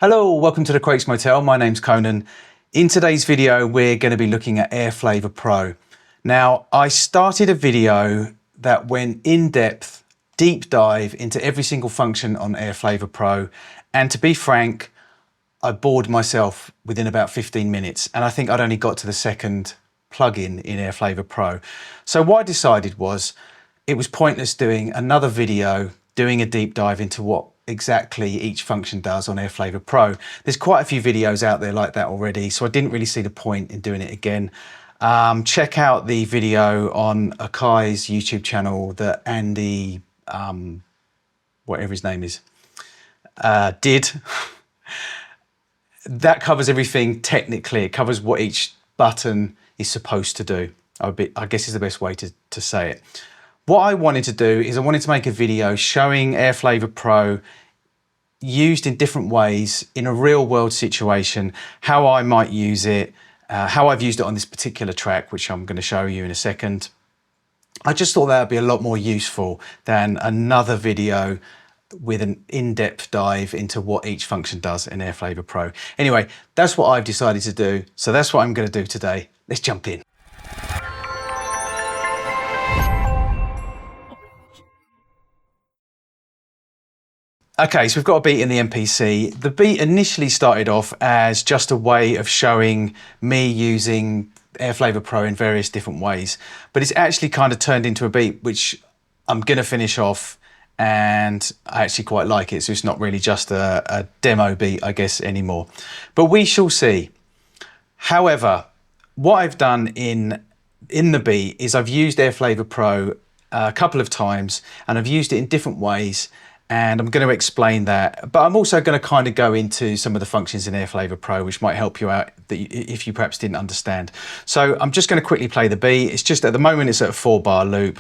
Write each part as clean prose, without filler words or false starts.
Hello, welcome to the Quakes Motel. My name's Conan. In today's video, we're going to be looking at AirFlavor Pro. Now, I started a video that went in depth, deep dive into every single function on AirFlavor Pro. And to be frank, I bored myself within about 15 minutes. And I think I'd only got to the second plugin in AirFlavor Pro. So what I decided was it was pointless doing another video, doing a deep dive into what exactly each function does on AirFlavor Pro. There's quite a few videos out there like that already, so I didn't really see the point in doing it again. Check out the video on Akai's YouTube channel that Andy, whatever his name is, did. That covers everything technically. It covers what each button is supposed to do. I guess is the best way to say it. What I wanted to do is I wanted to make a video showing AirFlavor Pro used in different ways in a real world situation, how I might use it, how I've used it on this particular track, which I'm going to show you in a second. I just thought that would be a lot more useful than another video with an in-depth dive into what each function does in AirFlavor Pro. Anyway, that's what I've decided to do. So that's what I'm going to do today. Let's jump in. Okay, so we've got a beat in the MPC. The beat initially started off as just a way of showing me using AirFlavor Pro in various different ways, but it's actually kind of turned into a beat which I'm gonna finish off, and I actually quite like it, so it's not really just a demo beat, I guess, anymore. But we shall see. However, what I've done in the beat is I've used AirFlavor Pro a couple of times, and I've used it in different ways, and I'm going to explain that, but I'm also going to kind of go into some of the functions in AirFlavor Pro which might help you out if you perhaps didn't understand. So I'm just going to quickly play the beat. It's just at the moment it's at a 4-bar loop.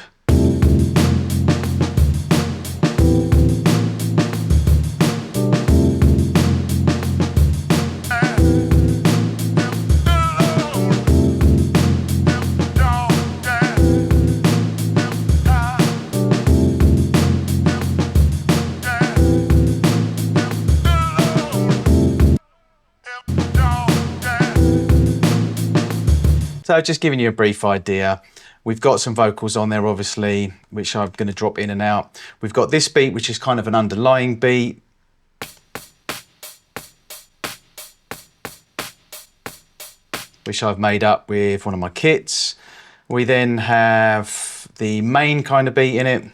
So just giving you a brief idea, we've got some vocals on there obviously, which I'm going to drop in and out. We've got this beat, which is kind of an underlying beat. Which I've made up with one of my kits. We then have the main kind of beat in it.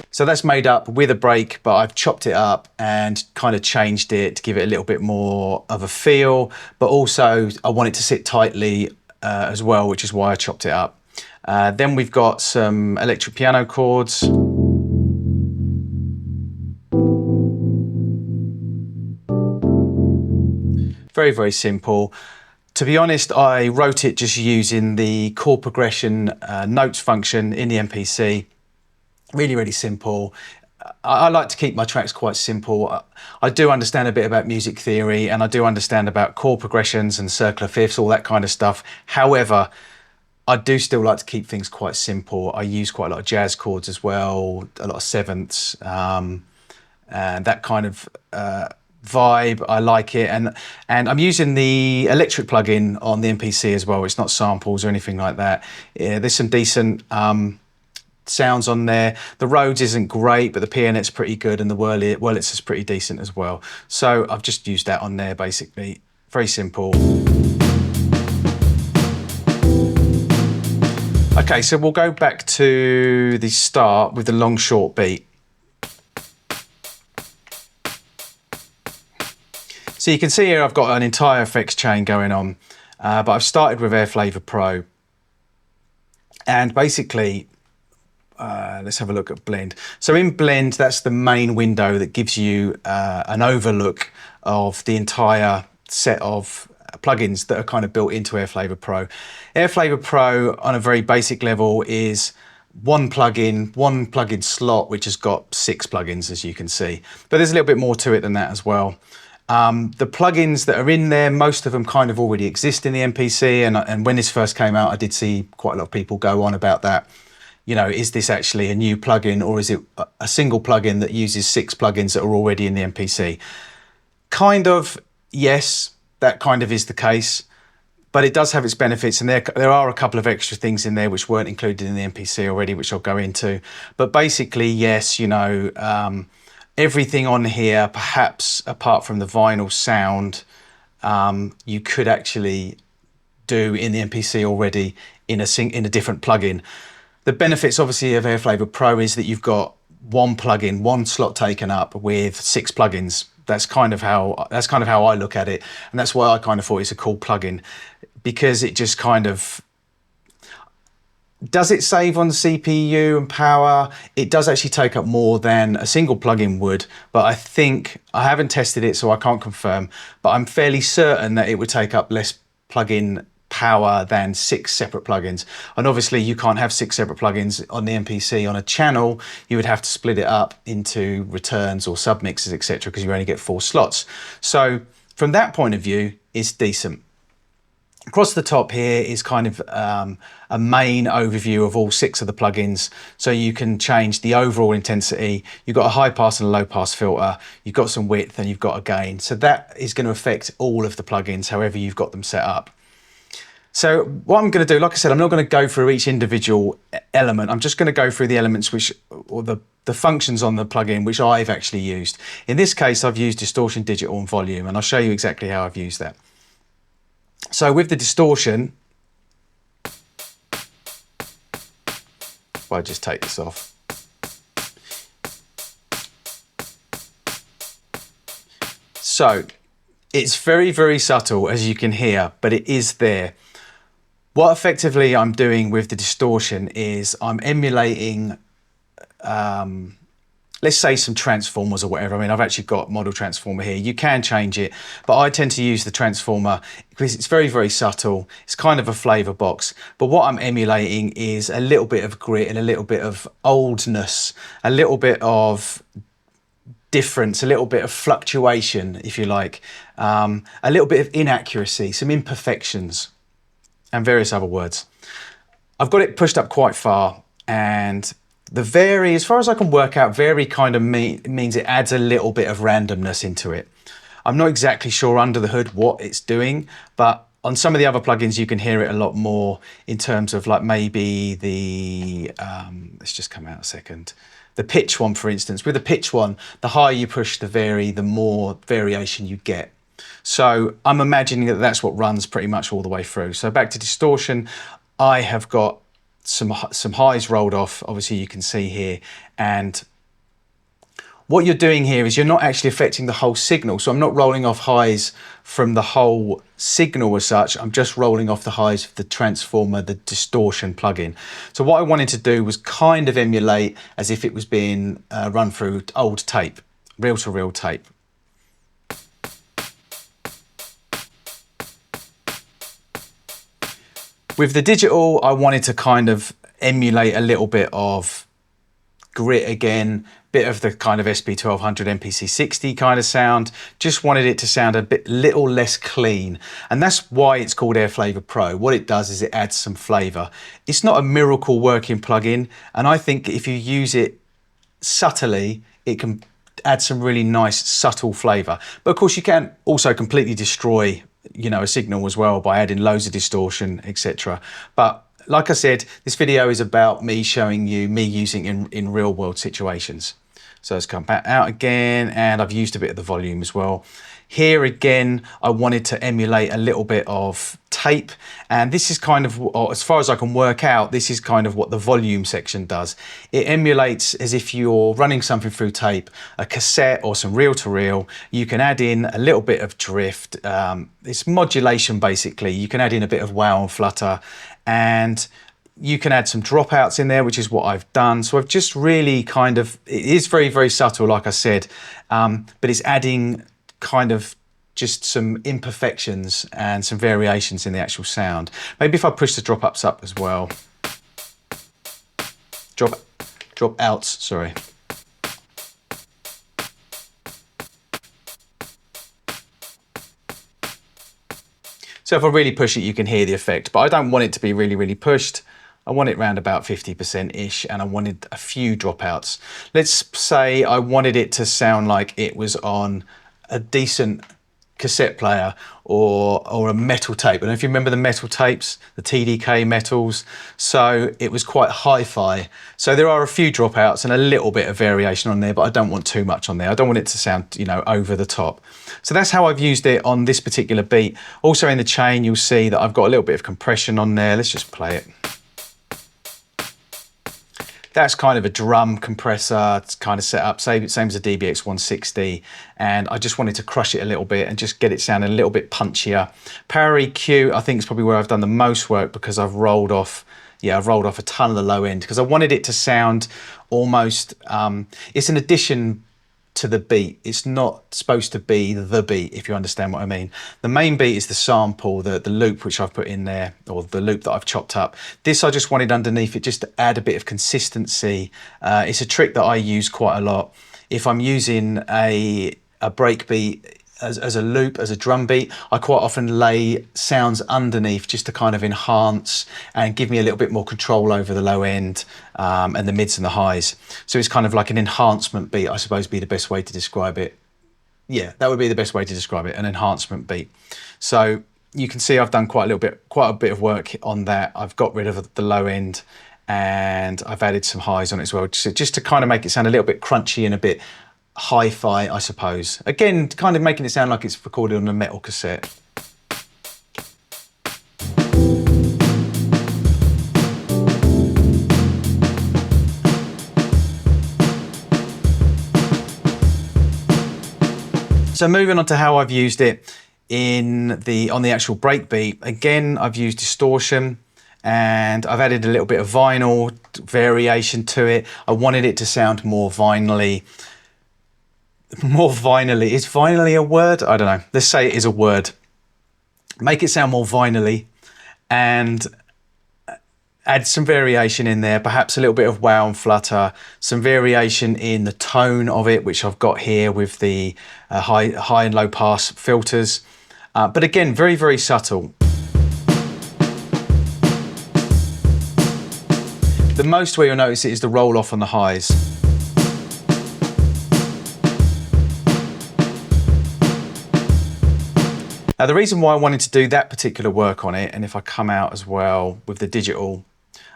So that's made up with a break, but I've chopped it up and kind of changed it to give it a little bit more of a feel, but also I want it to sit tightly as well, which is why I chopped it up. Then we've got some electric piano chords. Very, very simple. To be honest, I wrote it just using the chord progression notes function in the MPC. Really, really simple. I like to keep my tracks quite simple. I do understand a bit about music theory, and I do understand about chord progressions and circular fifths, all that kind of stuff. However, I do still like to keep things quite simple. I use quite a lot of jazz chords as well, a lot of sevenths, and that kind of vibe. I like it, and I'm using the electric plugin on the MPC as well. It's not samples or anything like that. Yeah, there's some decent sounds on there. The Rhodes isn't great, but the Pianet's pretty good, and the Wurlitz is pretty decent as well. So I've just used that on there basically. Very simple. Okay, so we'll go back to the start with the long short beat. So you can see here I've got an entire effects chain going on, but I've started with AirFlavor Pro, and basically let's have a look at Blend. So in Blend, that's the main window that gives you an overlook of the entire set of plugins that are kind of built into AirFlavor Pro. AirFlavor Pro on a very basic level is one plugin slot, which has got 6 plugins, as you can see. But there's a little bit more to it than that as well. The plugins that are in there, most of them kind of already exist in the MPC, and when this first came out, I did see quite a lot of people go on about that. you know, is this actually a new plugin, or is it a single plugin that uses 6 plugins that are already in the MPC? Kind of, yes, that kind of is the case, but it does have its benefits, and there are a couple of extra things in there which weren't included in the MPC already, which I'll go into. But basically, yes, you know, everything on here, perhaps apart from the vinyl sound, you could actually do in the MPC already in a different plugin. The benefits obviously of AirFlavor Pro is that you've got one plugin, one slot taken up with 6 plugins. That's kind of how I look at it, and that's why I kind of thought it's a cool plugin, because it just kind of, does it save on CPU and power? It does actually take up more than a single plugin would, but I think, I haven't tested it so I can't confirm, but I'm fairly certain that it would take up less plugin power than 6 separate plugins. And obviously you can't have 6 separate plugins on the MPC on a channel. You would have to split it up into returns or submixes, etc., because you only get 4 slots. So from that point of view, it's decent. Across the top here is kind of a main overview of all 6 of the plugins. So you can change the overall intensity. You've got a high pass and a low pass filter. You've got some width and you've got a gain. So that is going to affect all of the plugins, however you've got them set up. So what I'm going to do, like I said, I'm not going to go through each individual element. I'm just going to go through the elements which, or the functions on the plugin which I've actually used. In this case, I've used distortion, digital and volume, and I'll show you exactly how I've used that. So with the distortion, if I just take this off. So it's very, very subtle, as you can hear, but it is there. What effectively I'm doing with the distortion is I'm emulating, let's say some transformers or whatever. I mean, I've actually got model transformer here. You can change it, but I tend to use the transformer because it's very, very subtle. It's kind of a flavor box. But what I'm emulating is a little bit of grit and a little bit of oldness, a little bit of difference, a little bit of fluctuation, if you like, a little bit of inaccuracy, some imperfections, and various other words. I've got it pushed up quite far, and the vary, as far as I can work out, vary kind of means it adds a little bit of randomness into it. I'm not exactly sure under the hood what it's doing, but on some of the other plugins you can hear it a lot more in terms of like maybe the, let's just come out a second. The pitch one, for instance. With the pitch one, the higher you push the vary, the more variation you get. So I'm imagining that that's what runs pretty much all the way through. So back to distortion, I have got some highs rolled off, obviously you can see here, and what you're doing here is you're not actually affecting the whole signal. So I'm not rolling off highs from the whole signal as such, I'm just rolling off the highs of the transformer, the distortion plugin. So what I wanted to do was kind of emulate as if it was being run through old tape, reel-to-reel tape. With the digital, I wanted to kind of emulate a little bit of grit again, bit of the kind of SP1200 MPC 60 kind of sound. Just wanted it to sound a little less clean. And that's why it's called AirFlavor Pro. What it does is it adds some flavor. It's not a miracle working plugin. And I think if you use it subtly, it can add some really nice subtle flavor. But of course you can also completely destroy, you know, a signal as well by adding loads of distortion, etc. But like I said, this video is about me showing you me using in real world situations. So let's come back out again, and I've used a bit of the volume as well. Here again, I wanted to emulate a little bit of tape, and this is kind of, as far as I can work out, this is kind of what the volume section does. It emulates as if you're running something through tape, a cassette or some reel-to-reel. You can add in a little bit of drift. It's modulation basically. You can add in a bit of wow and flutter, and you can add some dropouts in there, which is what I've done. So I've just really kind of, it is very, very subtle, like I said, but it's adding kind of just some imperfections and some variations in the actual sound. Maybe if I push the drop ups up as well. Drop outs, sorry. So if I really push it, you can hear the effect, but I don't want it to be really, really pushed. I want it round about 50%-ish, and I wanted a few dropouts. Let's say I wanted it to sound like it was on a decent cassette player or a metal tape. I don't know if you remember the metal tapes, the TDK metals. So it was quite hi-fi. So there are a few dropouts and a little bit of variation on there, but I don't want too much on there. I don't want it to sound, you know, over the top. So that's how I've used it on this particular beat. Also in the chain, you'll see that I've got a little bit of compression on there. Let's just play it. That's kind of a drum compressor. It's kind of set up, same as a DBX 160. And I just wanted to crush it a little bit and just get it sounding a little bit punchier. Power EQ, I think is probably where I've done the most work, because I've rolled off, I've rolled off a ton of the low end, because I wanted it to sound almost, it's an addition to the beat. It's not supposed to be the beat, if you understand what I mean. The main beat is the sample, the loop which I've put in there, or the loop that I've chopped up. This I just wanted underneath it just to add a bit of consistency. It's a trick that I use quite a lot. If I'm using a break beat as a loop, as a drum beat, I quite often lay sounds underneath just to kind of enhance and give me a little bit more control over the low end and the mids and the highs. So it's kind of like an enhancement beat, I suppose, be the best way to describe it. Yeah, that would be the best way to describe it, an enhancement beat. So you can see I've done quite a bit of work on that. I've got rid of the low end and I've added some highs on it as well, just to kind of make it sound a little bit crunchy and a bit hi-fi, I suppose. Again, kind of making it sound like it's recorded on a metal cassette. So moving on to how I've used it on the actual breakbeat. Again, I've used distortion and I've added a little bit of vinyl variation to it. I wanted it to sound more vinyl-y. More vinyl-y. Is vinyl-y a word? I don't know. Let's say it is a word. Make it sound more vinyl-y and add some variation in there, perhaps a little bit of wow and flutter, some variation in the tone of it, which I've got here with the high and low pass filters. But again, very, very subtle. The most where you'll notice it is the roll off on the highs. Now, the reason why I wanted to do that particular work on it, and if I come out as well with the digital,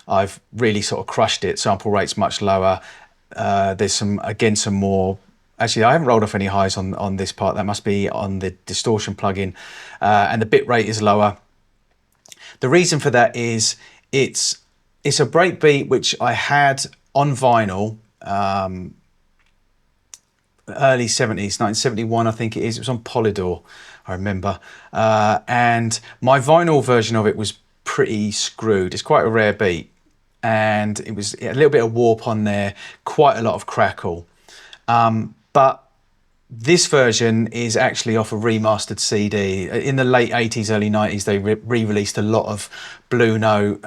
I've really sort of crushed it. Sample rate's much lower. There's some more, actually I haven't rolled off any highs on this part. That must be on the distortion plugin. And the bit rate is lower. The reason for that is it's a breakbeat which I had on vinyl, early 70s, 1971 I think it is. It was on Polydor, I remember. And my vinyl version of it was pretty screwed. It's quite a rare beat. And it was a little bit of warp on there, quite a lot of crackle. But this version is actually off a remastered CD. In the late 80s, early 90s, they re-released a lot of Blue Note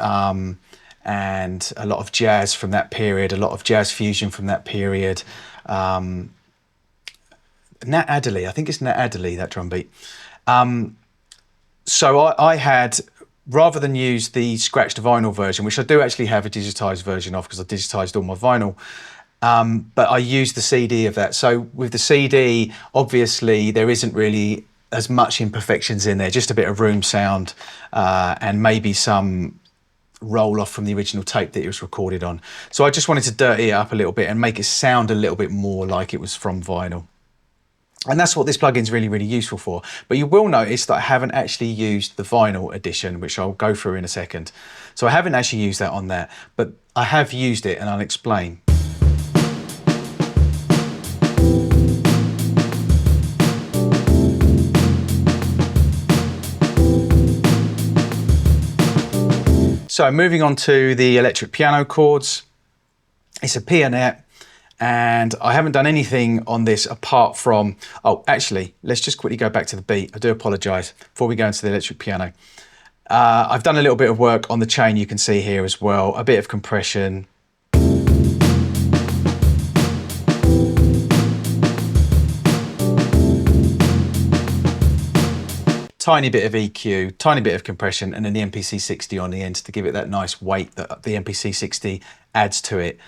and a lot of jazz from that period, a lot of jazz fusion from that period. Nat Adderley, I think it's Nat Adderley, that drum beat. So I had, rather than use the scratched vinyl version, which I do actually have a digitized version of because I digitized all my vinyl, but I used the CD of that. So with the CD, obviously there isn't really as much imperfections in there, just a bit of room sound and maybe some roll off from the original tape that it was recorded on. So I just wanted to dirty it up a little bit and make it sound a little bit more like it was from vinyl. And that's what this plugin is really, really useful for. But you will notice that I haven't actually used the vinyl edition, which I'll go through in a second. So I haven't actually used that on that, but I have used it and I'll explain. So moving on to the electric piano chords. It's a pianette. And I haven't done anything on this apart from, oh, actually, let's just quickly go back to the beat. I do apologize before we go into the electric piano. I've done a little bit of work on the chain, you can see here as well, a bit of compression. tiny bit of EQ, tiny bit of compression, and then the MPC 60 on the end to give it that nice weight that the MPC 60 adds to it.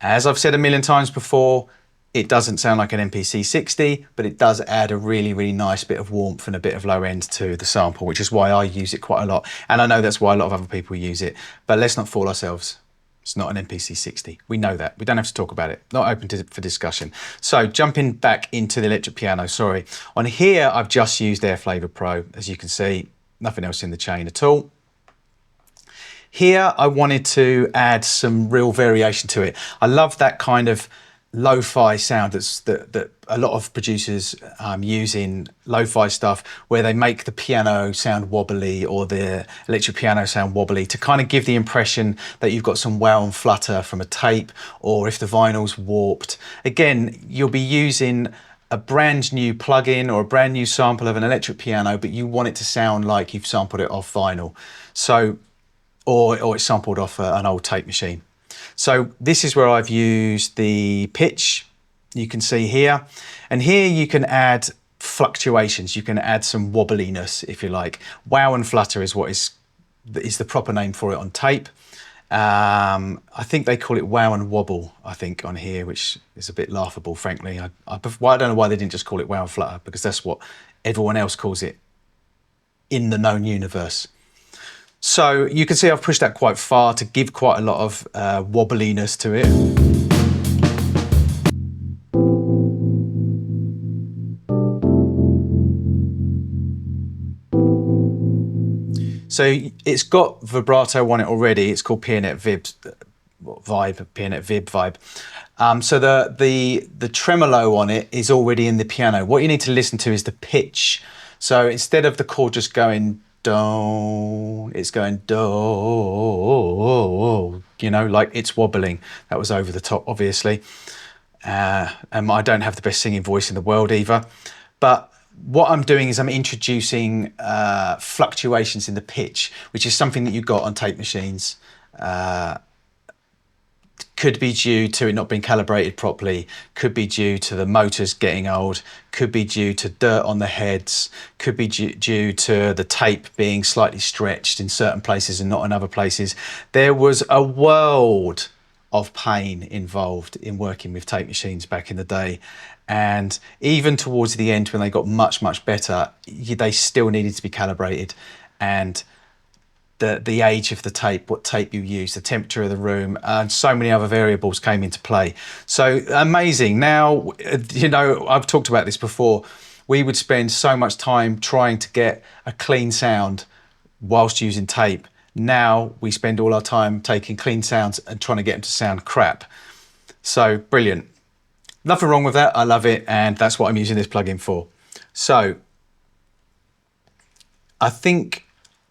As I've said a million times before, it doesn't sound like an MPC 60, but it does add a really, really nice bit of warmth and a bit of low end to the sample, which is why I use it quite a lot. And I know that's why a lot of other people use it, but let's not fool ourselves. It's not an MPC 60. We know that. We don't have to talk about it. Not open for discussion. So jumping back into the electric piano, sorry. On here, I've just used Air Flavor Pro. As you can see, nothing else in the chain at all. Here, I wanted to add some real variation to it. I love that kind of lo-fi sound that a lot of producers use in lo-fi stuff, where they make the piano sound wobbly or the electric piano sound wobbly to kind of give the impression that you've got some wow and flutter from a tape, or if the vinyl's warped. Again, you'll be using a brand new plugin or a brand new sample of an electric piano, but you want it to sound like you've sampled it off vinyl. So, or it's sampled off an old tape machine. So this is where I've used the pitch, you can see here. And here you can add fluctuations, you can add some wobbliness if you like. Wow and flutter is what is the proper name for it on tape. I think they call it wow and wobble, I think, on here, which is a bit laughable, frankly. I don't know why they didn't just call it wow and flutter, because that's what everyone else calls it in the known universe. So you can see I've pushed that quite far to give quite a lot of wobbliness to it. So it's got vibrato on it already. It's called Peernet Vibe. So the tremolo on it is already in the piano. What you need to listen to is the pitch. So instead of the chord just going do, it's going do, you know, like it's wobbling. That was over the top, obviously. And I don't have the best singing voice in the world either. But what I'm doing is I'm introducing fluctuations in the pitch, which is something that you got on tape machines. Could be due to it not being calibrated properly, could be due to the motors getting old, could be due to dirt on the heads, could be due to the tape being slightly stretched in certain places and not in other places. There was a world of pain involved in working with tape machines back in the day. And even towards the end, when they got much, much better, they still needed to be calibrated. And the age of the tape, what tape you use, the temperature of the room, and so many other variables came into play. So amazing. Now, you know, I've talked about this before. We would spend so much time trying to get a clean sound whilst using tape. Now we spend all our time taking clean sounds and trying to get them to sound crap. So brilliant. Nothing wrong with that. I love it. And that's what I'm using this plugin for. So I think,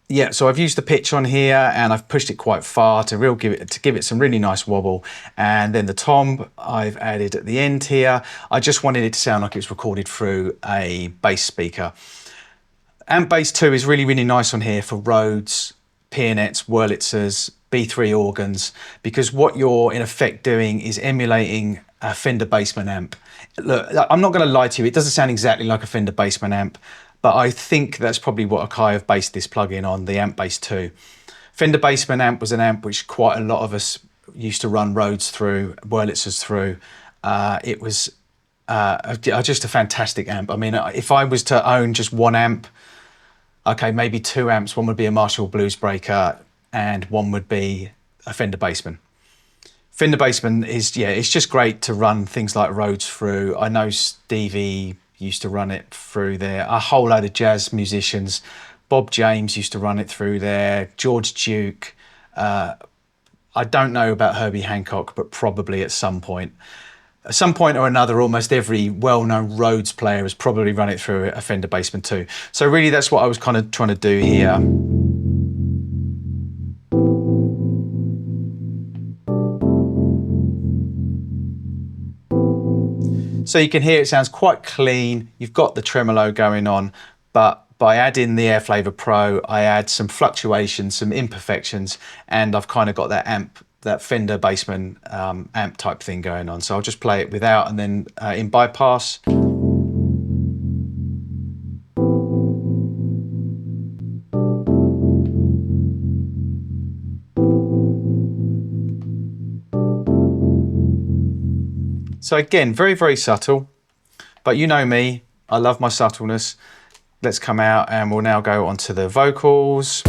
yeah, so I've used the pitch on here and I've pushed it quite far to give it some really nice wobble. And then the tom I've added at the end here. I just wanted it to sound like it was recorded through a bass speaker. Amp Bass 2 is really, really nice on here for Rhodes, Peernets, Wurlitzers, B3 organs, because what you're in effect doing is emulating a Fender Bassman amp. Look, I'm not going to lie to you, it doesn't sound exactly like a Fender Bassman amp, but I think that's probably what Akai have based this plugin on, the Amp Bass 2. Fender Bassman amp was an amp which quite a lot of us used to run Rhodes through, Wurlitzers through. It was just a fantastic amp. I mean, if I was to own just one amp, okay, maybe two amps, one would be a Marshall Bluesbreaker and one would be a Fender Bassman. Fender Bassman is, yeah, it's just great to run things like Rhodes through. I know Stevie used to run it through there. A whole load of jazz musicians. Bob James used to run it through there. George Duke. I don't know about Herbie Hancock, but probably at some point. At some point or another, almost every well-known Rhodes player has probably run it through a Fender Bassman too. So really that's what I was kind of trying to do here. So you can hear it sounds quite clean. You've got the tremolo going on, but by adding the Air Flavor Pro, I add some fluctuations, some imperfections, and I've kind of got that amp, that Fender Bassman amp type thing going on. So I'll just play it without and then in bypass. So again, very, very subtle, but you know me, I love my subtleness. Let's come out and we'll now go onto the vocals.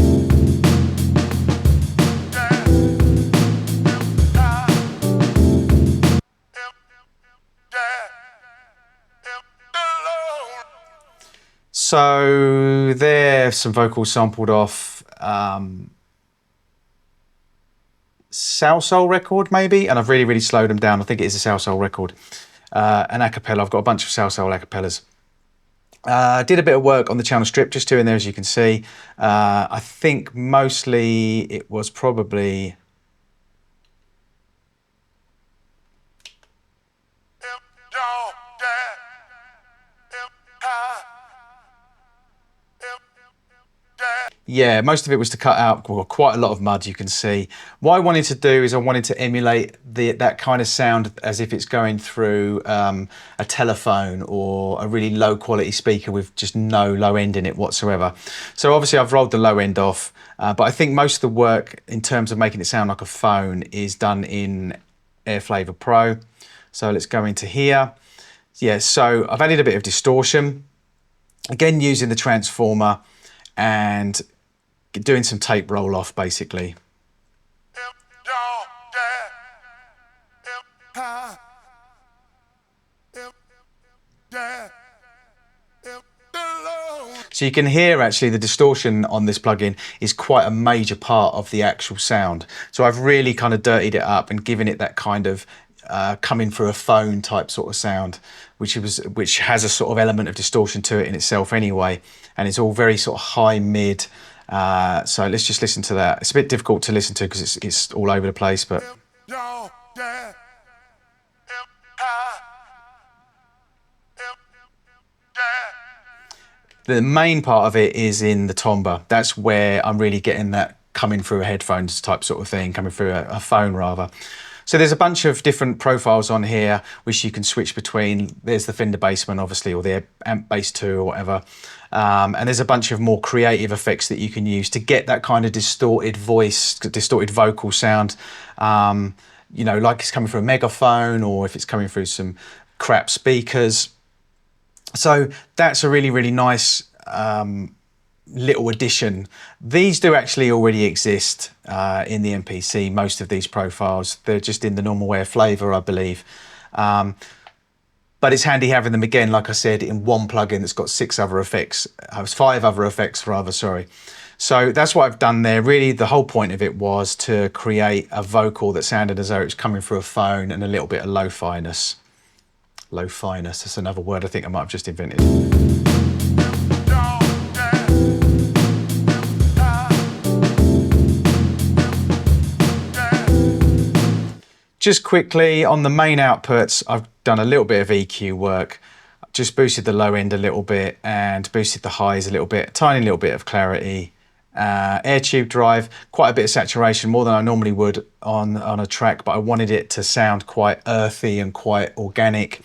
So there's some vocals sampled off Salsoul record maybe, and I've really, really slowed them down. I think it is a Salsoul record. An acapella, I've got a bunch of Salsoul acapellas. Did a bit of work on the channel strip, just two in there as you can see. I think mostly it was probably... Yeah, most of it was to cut out quite a lot of mud, you can see. What I wanted to do is I wanted to emulate that kind of sound as if it's going through a telephone or a really low quality speaker with just no low end in it whatsoever. So obviously I've rolled the low end off, but I think most of the work in terms of making it sound like a phone is done in Airflavor Pro. So let's go into here. Yeah, so I've added a bit of distortion, again using the transformer and doing some tape roll off basically. So you can hear actually the distortion on this plugin is quite a major part of the actual sound. So I've really kind of dirtied it up and given it that kind of coming through a phone type sort of sound, which has a sort of element of distortion to it in itself anyway, and it's all very sort of high mid. So let's just listen to that. It's a bit difficult to listen to because it's all over the place, but the main part of it is in the timbre. That's where I'm really getting that coming through a headphones type sort of thing, coming through a phone rather. So there's a bunch of different profiles on here which you can switch between. There's the Fender Bassman obviously, or the Amp Bass 2 or whatever. And there's a bunch of more creative effects that you can use to get that kind of distorted voice, distorted vocal sound. You know, like it's coming through a megaphone or if it's coming through some crap speakers. So that's a really, really nice little addition. These do actually already exist in the MPC, most of these profiles. They're just in the normal Airflavor, I believe. But it's handy having them again, like I said, in one plugin that's got 5 other effects rather, sorry. So that's what I've done there. Really, the whole point of it was to create a vocal that sounded as though it was coming through a phone and a little bit of lo-fi-ness. Lo-fi-ness, that's another word I think I might have just invented. Just quickly, on the main outputs, I've done a little bit of EQ work. Just boosted the low end a little bit and boosted the highs a little bit, tiny little bit of clarity. Air tube drive, quite a bit of saturation, more than I normally would on a track, but I wanted it to sound quite earthy and quite organic.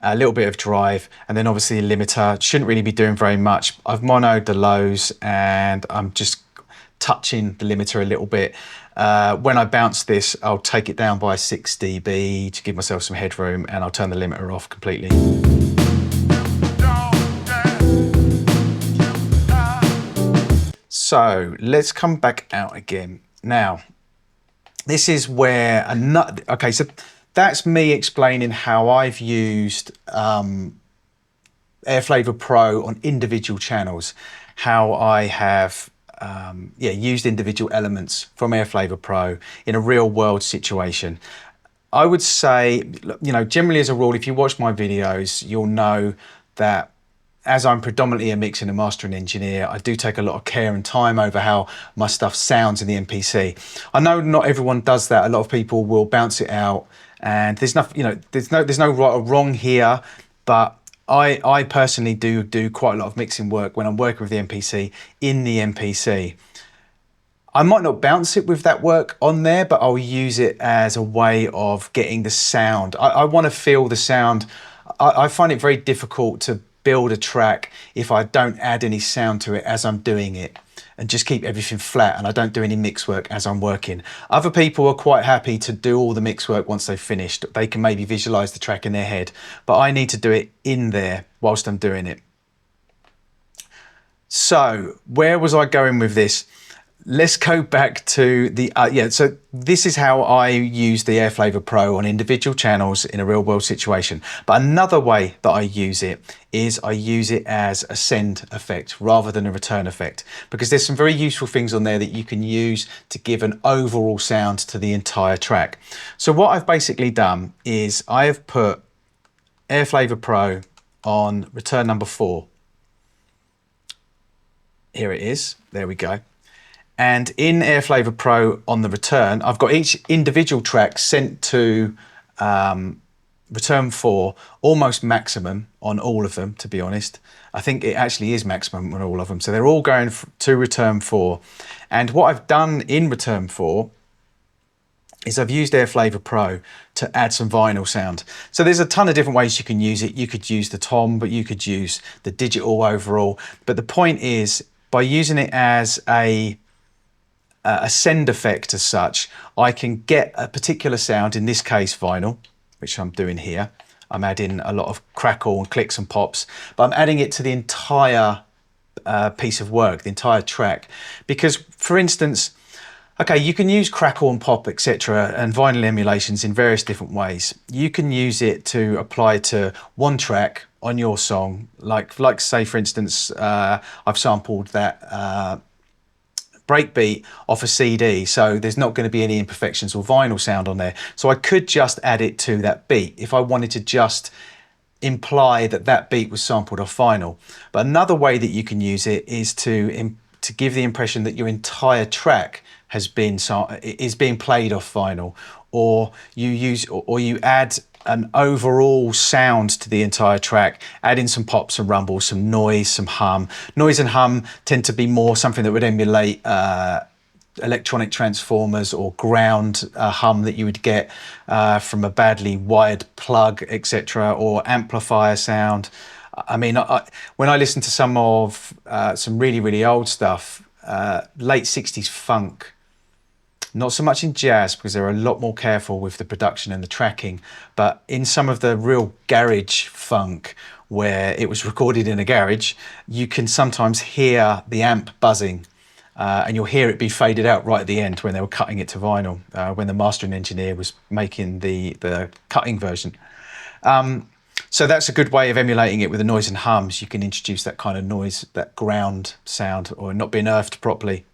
A little bit of drive, and then obviously a limiter. Shouldn't really be doing very much. I've monoed the lows and I'm just touching the limiter a little bit. When I bounce this, I'll take it down by 6 dB to give myself some headroom, and I'll turn the limiter off completely. So let's come back out again. Now, this is where okay, so that's me explaining how I've used Airflavor Pro on individual channels, how I have used individual elements from Airflavor Pro in a real world situation. I would say, you know, generally as a rule, if you watch my videos, you'll know that as I'm predominantly a mixing and mastering engineer, I do take a lot of care and time over how my stuff sounds in the MPC. I know not everyone does that. A lot of people will bounce it out, and there's nothing, you know, there's no right or wrong here, but I personally do quite a lot of mixing work when I'm working with the MPC in the MPC. I might not bounce it with that work on there, but I'll use it as a way of getting the sound. I want to feel the sound. I find it very difficult to build a track if I don't add any sound to it as I'm doing it, and just keep everything flat and I don't do any mix work as I'm working. Other people are quite happy to do all the mix work once they've finished. They can maybe visualize the track in their head, but I need to do it in there whilst I'm doing it. So where was I going with this? Let's go back to the, so this is how I use the Airflavor Pro on individual channels in a real world situation. But another way that I use it is I use it as a send effect rather than a return effect, because there's some very useful things on there that you can use to give an overall sound to the entire track. So what I've basically done is I have put Airflavor Pro on return number 4. Here it is, there we go. And in Airflavor Pro on the return, I've got each individual track sent to return 4, almost maximum on all of them, to be honest. I think it actually is maximum on all of them. So they're all going to return 4. And what I've done in return 4 is I've used Airflavor Pro to add some vinyl sound. So there's a ton of different ways you can use it. You could use the tom, but you could use the digital overall. But the point is, by using it as a send effect as such, I can get a particular sound, in this case vinyl, which I'm doing here. I'm adding a lot of crackle and clicks and pops, but I'm adding it to the entire piece of work, the entire track. Because for instance, okay, you can use crackle and pop, etc., and vinyl emulations in various different ways. You can use it to apply to one track on your song, like say for instance, I've sampled that breakbeat off a CD, so there's not going to be any imperfections or vinyl sound on there. So I could just add it to that beat if I wanted to just imply that that beat was sampled off vinyl. But another way that you can use it is to give the impression that your entire track is being played off vinyl, or you add an overall sound to the entire track, add in some pops and rumbles, some noise, some hum. Noise and hum tend to be more something that would emulate electronic transformers or ground hum that you would get from a badly wired plug, etc., or amplifier sound. I mean, when I listen to some really, really old stuff, late 60s funk, not so much in jazz because they're a lot more careful with the production and the tracking, but in some of the real garage funk where it was recorded in a garage, you can sometimes hear the amp buzzing, and you'll hear it be faded out right at the end when they were cutting it to vinyl, when the mastering engineer was making the cutting version. So that's a good way of emulating it with the noise and hums. You can introduce that kind of noise, that ground sound, or not being earthed properly.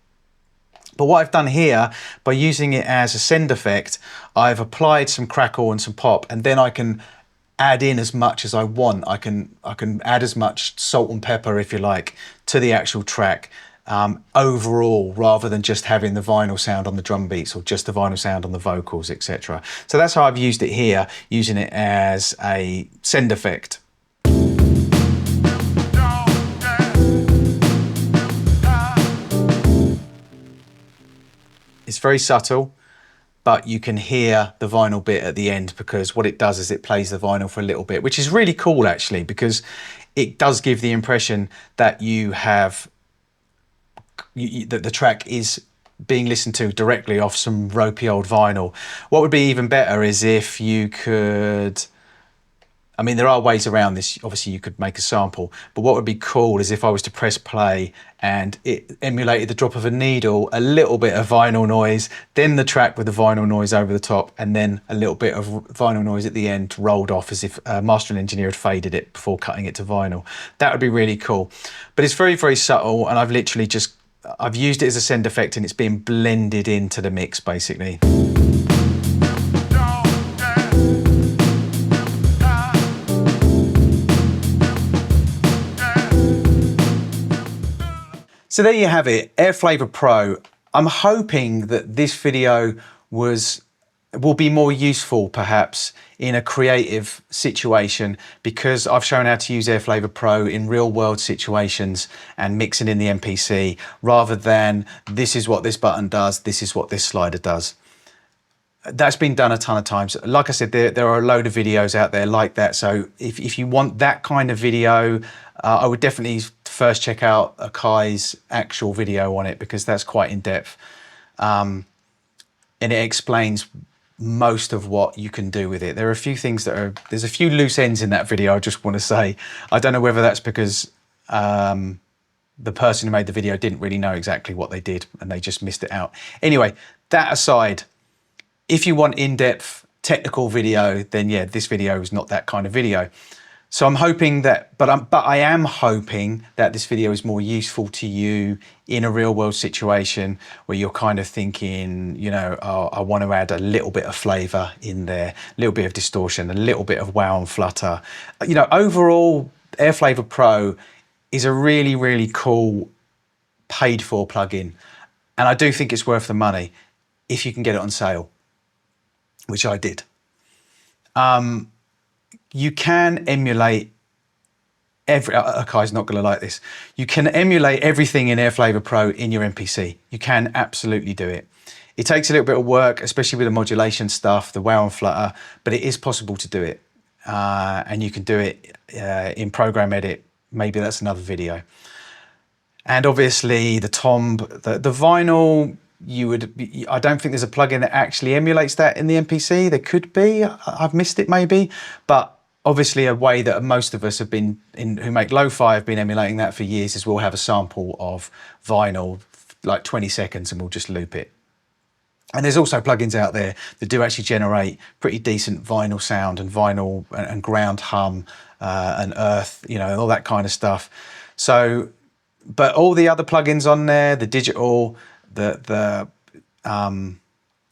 But what I've done here, by using it as a send effect, I've applied some crackle and some pop, and then I can add in as much as I want. I can add as much salt and pepper, if you like, to the actual track overall, rather than just having the vinyl sound on the drum beats or just the vinyl sound on the vocals, etc. So that's how I've used it here, using it as a send effect. It's very subtle, but you can hear the vinyl bit at the end, because what it does is it plays the vinyl for a little bit, which is really cool actually, because it does give the impression that you have that the track is being listened to directly off some ropey old vinyl. What would be even better is if you could, I mean, there are ways around this. Obviously, you could make a sample, but what would be cool is if I was to press play and it emulated the drop of a needle, a little bit of vinyl noise, then the track with the vinyl noise over the top, and then a little bit of vinyl noise at the end rolled off as if a mastering engineer had faded it before cutting it to vinyl. That would be really cool. But it's very, very subtle, and I've literally I've used it as a send effect, and it's being blended into the mix basically. So there you have it, Airflavor Pro. I'm hoping that this video will be more useful perhaps in a creative situation, because I've shown how to use Airflavor Pro in real world situations and mixing in the MPC, rather than this is what this button does, this is what this slider does. That's been done a ton of times. Like I said, there are a load of videos out there like that. So if you want that kind of video, I would definitely first check out Akai's actual video on it, because that's quite in depth. And it explains most of what you can do with it. There are a few things there's a few loose ends in that video, I just want to say. I don't know whether that's because the person who made the video didn't really know exactly what they did and they just missed it out. Anyway, that aside, if you want in-depth technical video, then yeah, this video is not that kind of video. So I'm hoping that, but I am hoping that this video is more useful to you in a real world situation where you're kind of thinking, you know, oh, I want to add a little bit of flavor in there, a little bit of distortion, a little bit of wow and flutter. You know, overall, AirFlavor Pro is a really, really cool paid for plugin. And I do think it's worth the money if you can get it on sale, which I did. You can emulate Akai's not going to like this. You can emulate everything in AirFlavor Pro in your MPC. You can absolutely do it. It takes a little bit of work, especially with the modulation stuff, the wow and flutter, but it is possible to do it. And you can do it in Program Edit. Maybe that's another video. And obviously the tomb, the vinyl, I don't think there's a plugin that actually emulates that in the MPC. There could be, I've missed it maybe, but obviously a way that most of us have been, who make lo-fi, have been emulating that for years, is we'll have a sample of vinyl, like 20 seconds, and we'll just loop it. And there's also plugins out there that do actually generate pretty decent vinyl sound and vinyl and ground hum and earth, you know, and all that kind of stuff. So, but all the other plugins on there, the digital, the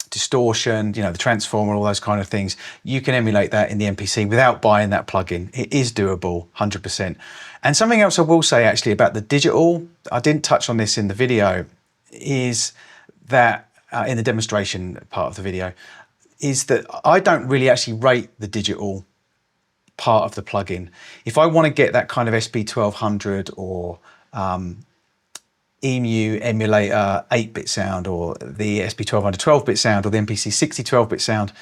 distortion, you know, the transformer, all those kind of things, you can emulate that in the MPC without buying that plugin. It is doable, 100%. And something else I will say actually about the digital, I didn't touch on this in the video, is that in the demonstration part of the video, is that I don't really actually rate the digital part of the plugin. If I want to get that kind of SP1200 or EMU emulator 8-bit sound, or the SP1200 12-bit sound, or the MPC 60 12-bit sound,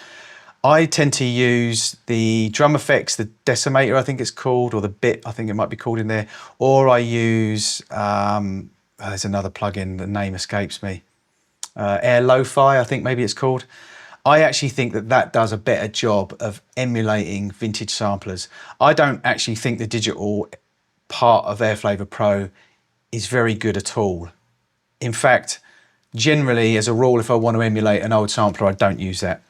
I tend to use the drum effects, the decimator I think it's called, or the bit I think it might be called in there, or I use, there's another plugin, the name escapes me, Air Lo-Fi I think maybe it's called. I actually think that that does a better job of emulating vintage samplers. I don't actually think the digital part of AirFlavor Pro is very good at all. In fact, generally, as a rule, if I want to emulate an old sampler, I don't use that.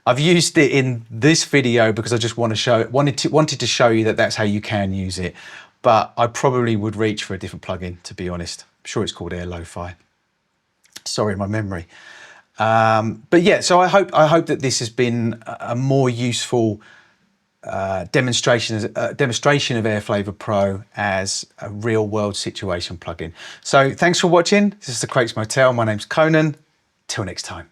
I've used it in this video because I just want to show, wanted to show you that that's how you can use it. But I probably would reach for a different plugin, to be honest. I'm sure it's called Air Lo-Fi. Sorry, my memory. But yeah, so I hope that this has been a more useful demonstration of AirFlavor Pro as a real world situation plugin. So thanks for watching. This is the Crates Motel. My name's Conan. Till next time.